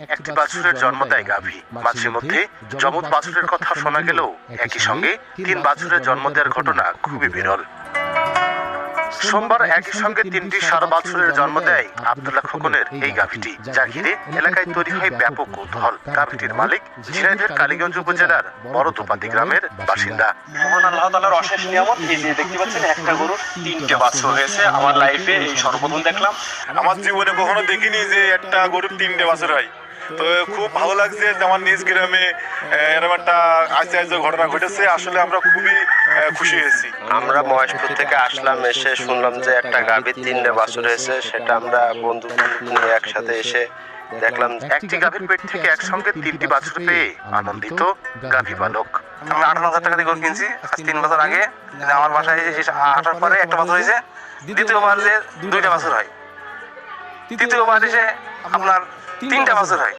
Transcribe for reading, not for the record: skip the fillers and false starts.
একটি বাছুরের জন্ম দেয় গাভী। মাঝে মধ্যে যমজ বাছুরের কথা শোনা গেলেও একই সঙ্গে ৩ বাছুরের জন্ম দেওয়ার ঘটনা খুবই বিরল। সোমবার একই সঙ্গে ৩টি ষাঁড় বাছুরের জন্ম দেয় আব্দুল্লাহ খোকনের এই গাভীটি, যা ঘিরে এলাকায় তৈরি হয় ব্যাপক কৌতূহল। গাভীটির মালিক ঝিনাইদহের কালীগঞ্জ উপজেলার বড়দুপাতি গ্রামের বাসিন্দা। মহান আল্লাহ তাআলার অশেষ নিয়ামত, এই যে দেখতে পাচ্ছেন একটা গরুর ৩টে বাছুর হয়েছে। আমার লাইফে এই সর্বপ্রথম দেখলাম, আমার জীবনে কখনো দেখিনি যে একটা গরুর 3টে বাছুর হয়। তো খুব ভালো লাগছে যে আমার নিজ গ্রামে এরকম একটা আশ্চর্য ঘটনা ঘটেছে। আসলে আমরা খুবই খুশি হয়েছি। আমরা মহেশপুর থেকে আসলাম, এসে শুনলাম যে একটা গাভীর 3টে বাছুর হয়েছে। সেটা আমরা বন্ধু নিয়ে একসাথে এসে দেখলাম। একটি গাভীর পেট থেকে একসঙ্গে 3টি বাছুর পেয়ে আনন্দিত গাভী পালক। আমি 18,000 টাকা দিয়ে গরু কিনছি আজ 3 বছর আগে। আমার বাসায় আসার পরে একটা বাছুর হয়েছে, দ্বিতীয়বার যে 2টা বাছুর হয়, তৃতীয়বার এসে আপনার 3টা বাছুর হয়।